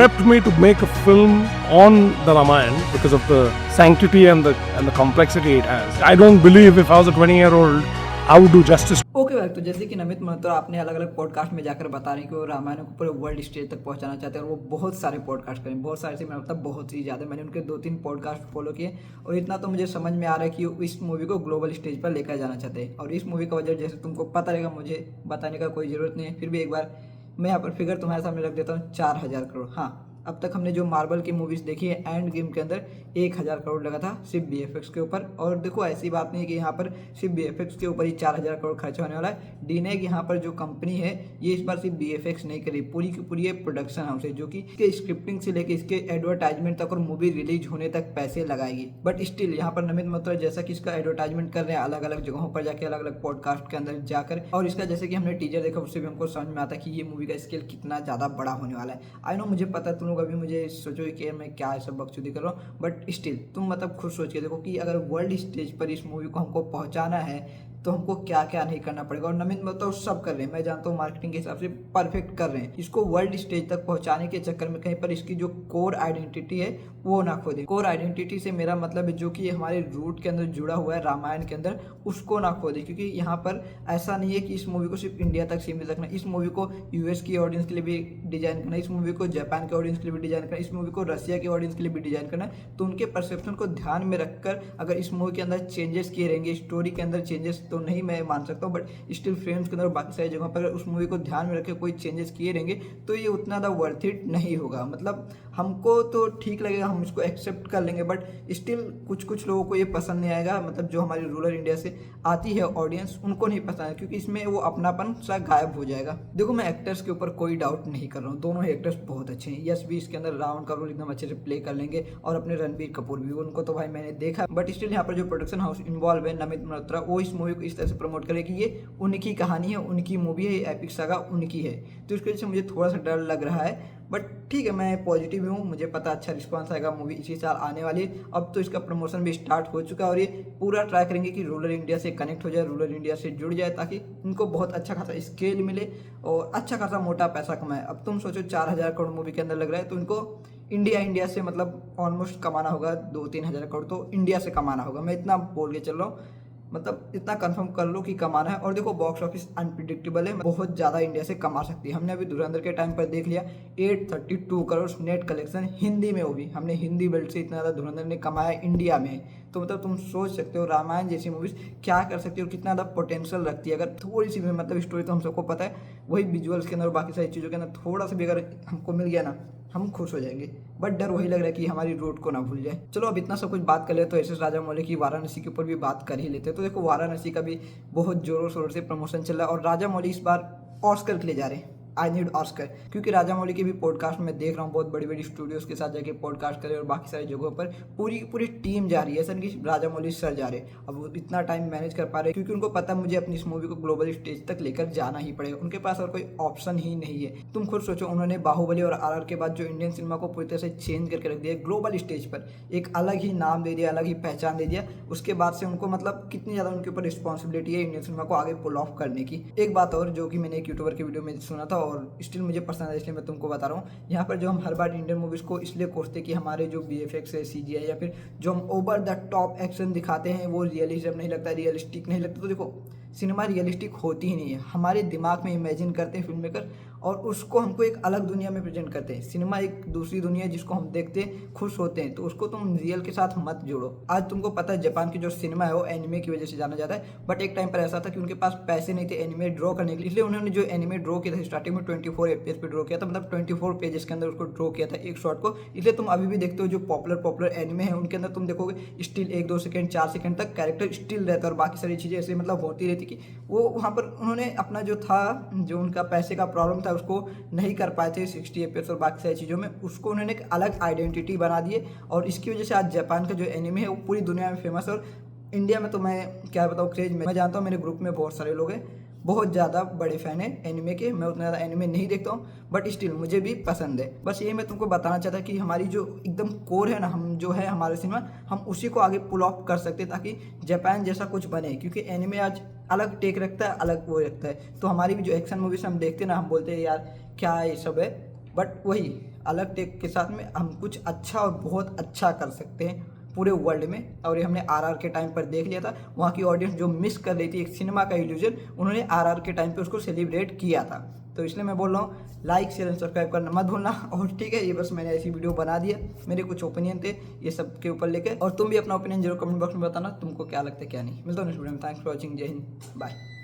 Prepped me to make a film on the Ramayana because of the sanctity and the complexity it has. I don't believe if I was a 20-year-old, I would do justice. Okay भाई, तो जैसे कि नमित मल्होत्रा आपने अलग अलग podcast में जाकर बता रहे हैं कि वो रामायण को पूरे वर्ल्ड स्टेज तक पहुंचाना चाहते हैं और वो बहुत सारे पॉडकास्ट करें, बहुत सारे से मैं मतलब बहुत ही ज़्यादा। मैंने उनके 2-3 पॉडकास्ट फॉलो किए और इतना तो मुझे समझ में आ रहा है कि वो इस मूवी को ग्लोबल स्टेज पर लेकर जाना चाहते हैं। और इस मूवी का वजह जैसे तुमको पता रहेगा, मुझे बताने का कोई ज़रूरत नहीं है, फिर भी एक बार मैं यहाँ पर फिगर तुम्हारे सामने रख देता हूँ। 4000 करोड़। हाँ, अब तक हमने जो मार्वल की मूवीज़ देखी है, एंड गेम के अंदर 1000 करोड़ लगा था सिर्फ BFX के ऊपर। और देखो, ऐसी बात नहीं है कि यहाँ पर सिर्फ BFX के ऊपर ही 4000 करोड़ खर्च होने वाला है। डीनेग यहाँ पर जो कंपनी है, ये इस बार सिर्फ BFX नहीं करी, पूरी की पूरी ये प्रोडक्शन हाउस है जो कि इसके स्क्रिप्टिंग से लेकर इसके एडवर्टाइजमेंट तक और मूवी रिलीज होने तक पैसे लगाएगी। बट स्टिल यहाँ पर नमित मल्होत्रा जैसा कि इसका एडवर्टाइजमेंट कर रहे हैं अलग अलग जगहों पर जाकर, अलग अलग पॉडकास्ट के अंदर जाकर, और इसका जैसे कि हमने टीजर देखा उससे भी हमको समझ में आता है कि ये मूवी का स्केल कितना ज़्यादा बड़ा होने वाला है। आई नो, मुझे पता है तुम लोग अभी मुझे सोचो कि मैं क्या सब बकचोदी कर रहा हूँ, बट स्टिल तुम मतलब खुद सोच के देखो कि अगर वर्ल्ड स्टेज पर इस मूवी को हमको पहुंचाना है तो हमको क्या क्या नहीं करना पड़ेगा। और नमित मल्होत्रा सब कर रहे हैं, मैं जानता हूँ मार्केटिंग के हिसाब से परफेक्ट कर रहे हैं। इसको वर्ल्ड स्टेज तक पहुंचाने के चक्कर में कहीं पर इसकी जो कोर आइडेंटिटी है वो ना खो दे। कोर आइडेंटिटी से मेरा मतलब है जो कि हमारे रूट के अंदर जुड़ा हुआ है रामायण के अंदर, उसको ना खो दे। क्योंकि यहाँ पर ऐसा नहीं है कि इस मूवी को सिर्फ इंडिया तक सीमित रखना, इस मूवी को US की ऑडियंस के लिए भी डिजाइन करना, इस मूवी को जापान के ऑडियंस के लिए भी डिजाइन करना, इस मूवी को रसिया के ऑडियंस के लिए भी डिजाइन करना। तो उनके परसेप्शन को ध्यान में रखकर अगर इस मूवी के अंदर चेंजेस किए रहेंगे, स्टोरी के अंदर चेंजेस तो नहीं मैं मान सकता हूँ, बट स्टिल फ्रेम्स के अंदर बाकी सारी जगहों पर उस मूवी को ध्यान में रखे कोई चेंजेस किए रहेंगे तो ये उतना ज़्यादा वर्थ इट नहीं होगा। मतलब हमको तो ठीक लगेगा, हम इसको एक्सेप्ट कर लेंगे, बट स्टिल कुछ लोगों को ये पसंद नहीं आएगा। मतलब जो हमारी रूरल इंडिया से आती है ऑडियंस, उनको नहीं पसंद है, क्योंकि इसमें वो अपनापन सा गायब हो जाएगा। देखो, मैं एक्टर्स के ऊपर कोई डाउट नहीं कर रहा हूँ, दोनों ही एक्टर्स बहुत अच्छे हैं। यश भी इसके अंदर रावण का रोल एकदम अच्छे से प्ले कर लेंगे, और अपने रणबीर कपूर भी, उनको तो भाई मैंने देखा। बट स्टिल यहाँ पर जो प्रोडक्शन हाउस इन्वॉल्व है, नमित मल्होत्रा, वो इस मूवी को इस तरह से प्रमोट करे कि ये उनकी कहानी है, उनकी मूवी है, ये एपिक सागा उनकी है। तो इसकी वजह से मुझे थोड़ा सा डर लग रहा है, बट ठीक है, मैं पॉजिटिव हूँ, मुझे पता अच्छा रिस्पांस आएगा। मूवी इसी साल आने वाली है, अब तो इसका प्रमोशन भी स्टार्ट हो चुका है, और ये पूरा ट्राई करेंगे कि रूरल इंडिया से कनेक्ट हो जाए, रूरल इंडिया से जुड़ जाए, ताकि उनको बहुत अच्छा खासा स्केल मिले और अच्छा खासा मोटा पैसा कमाए। अब तुम सोचो 4000 करोड़ मूवी के अंदर लग रहा है, तो इनको इंडिया से मतलब ऑलमोस्ट कमाना होगा 2-3 हज़ार करोड़, तो इंडिया से कमाना होगा। मैं इतना बोल के चल रहा हूँ, मतलब इतना कंफर्म कर लो कि कमाना है। और देखो, बॉक्स ऑफिस अनप्रिडिक्टेबल है, बहुत ज़्यादा इंडिया से कमा सकती है। हमने अभी धुरंधर के टाइम पर देख लिया, 832 करोड़ नेट कलेक्शन हिंदी में, वो भी हमने हिंदी बेल्ट से इतना ज़्यादा धुरंधर ने कमाया इंडिया में। तो मतलब तुम सोच सकते हो रामायण जैसी मूवीज़ क्या कर सकती है और कितना ज़्यादा पोटेंशियल रखती है। अगर थोड़ी सी भी मतलब स्टोरी, तो हम सबको पता है, वही विजुअल्स के अंदर और बाकी सारी चीज़ों के अंदर थोड़ा सा भी अगर हमको मिल गया ना, हम खुश हो जाएंगे। बट डर वही लग रहा है कि हमारी रूट को ना भूल जाए। चलो, अब इतना सब कुछ बात कर ले तो SS राजामौली की वाराणसी के ऊपर भी बात कर ही लेते हैं। तो देखो, वाराणसी का भी बहुत जोरों शोरों से प्रमोशन चल रहा है, और राजामौली इस बार ऑस्कर के लिए जा रहे हैं। आई नीड ऑस्कर, क्योंकि राजामौली के भी पॉडकास्ट में देख रहा हूँ, बहुत बड़ी बड़ी स्टूडियोज के साथ जाके पॉडकास्ट करे, और बाकी सारी जगहों पर पूरी टीम जा रही है। ऐसा नहीं कि राजामौली सर जा रहे, अब वो इतना टाइम मैनेज कर पा रहे, क्योंकि उनको पता है मुझे अपनी इस मूवी को ग्लोबल स्टेज तक लेकर जाना ही पड़ेगा, उनके पास और कोई ऑप्शन ही नहीं है। तुम खुद सोचो, उन्होंने बाहुबली और RR के बाद जो इंडियन सिनेमा को पूरी तरह से चेंज करके रख दिया ग्लोबल स्टेज पर, एक अलग ही नाम दे दिया, अलग ही पहचान दे दिया। उसके बाद से उनको मतलब कितनी ज़्यादा उनके ऊपर रिस्पॉन्सिबिलिटी है इंडियन सिनेमा को आगे पुल ऑफ करने की। एक बात और जो कि मैंने एक यूट्यूबर की वीडियो में सुना था, और स्टिल मुझे पसंद है, इसलिए मैं तुमको बता रहा हूँ। यहाँ पर जो हम हर बार इंडियन मूवीज़ को इसलिए कोसते कि हमारे जो BFX है, CGI, या फिर जो हम ओवर द टॉप एक्शन दिखाते हैं वो रियलिज्म नहीं लगता, रियलिस्टिक नहीं लगता। तो देखो, सिनेमा रियलिस्टिक होती ही नहीं है, हमारे दिमाग में इमेजिन करते हैं फिल्म मेकर, और उसको हमको एक अलग दुनिया में प्रेजेंट करते हैं। सिनेमा एक दूसरी दुनिया है जिसको हम देखते खुश होते हैं, तो उसको तुम रियल के साथ मत जोड़ो। आज तुमको पता है जापान की जो सिनेमा है वो एनिमे की वजह से जाना जाता है, बट एक टाइम पर ऐसा था कि उनके पास पैसे नहीं थे एनिमे ड्रॉ करने के लिए, इसलिए उन्होंने जो एनिमे ड्रॉ किया था स्टार्टिंग में 24 FPS पे ड्रॉ किया था, मतलब 24 पेजेस के अंदर उसको ड्रॉ किया था एक शॉट को। इसलिए तुम अभी भी देखते हो जो पॉपुलर एनिमे है उनके अंदर तुम देखोगे स्टिल 1-2 सेकंड 4 सेकंड तक कैरेक्टर स्टिल रहता है, और बाकी सारी चीज़ें ऐसे मतलब होती रहती कि वो वहाँ पर उन्होंने अपना जो था, जो उनका पैसे का प्रॉब्लम था, उसको नहीं कर पाए थे 60 FPS और बाकी सारी चीज़ों में, उसको उन्होंने एक अलग आइडेंटिटी बना दी है। और इसकी वजह से आज जापान का जो एनिमे है वो पूरी दुनिया में फेमस है, और इंडिया में तो मैं क्या बताऊँ क्रेज में, मैं जानता हूँ मेरे ग्रुप में बहुत सारे लोग हैं, बहुत ज़्यादा बड़े फ़ैन है एनिमे के। मैं उतना ज़्यादा एनिमे नहीं देखता हूँ, बट स्टिल मुझे भी पसंद है। बस ये मैं तुमको बताना चाहता कि हमारी जो एकदम कोर है ना, हम जो है हमारे सिनेमा, हम उसी को आगे पुल ऑफ कर सकते ताकि जापान जैसा कुछ बने। क्योंकि एनिमे आज अलग टेक रखता है, अलग वो रखता है। तो हमारी भी जो एक्शन मूवीज हम देखते हैं ना, हम बोलते हैं यार क्या ये सब है, बट वही अलग टेक के साथ में हम कुछ अच्छा और बहुत अच्छा कर सकते हैं पूरे वर्ल्ड में। और ये हमने आरआर के टाइम पर देख लिया था, वहाँ की ऑडियंस जो मिस कर रही थी एक सिनेमा का इल्यूजन, उन्होंने आरआर के टाइम पे उसको सेलिब्रेट किया था। तो इसलिए मैं बोल रहा हूँ लाइक शेयर एंड सब्सक्राइब करना मत भूलना। और ठीक है, ये बस मैंने ऐसी वीडियो बना दिया, मेरे कुछ ओपिनियन थे ये सब के ऊपर लेके, और तुम भी अपना ओपिनियन जरूर कमेंट बॉक्स में बताना तुमको क्या लगता है क्या नहीं। मिलता हूँ नेक्स्ट वीडियो में। Thanks for watching. जय हिंद, बाय।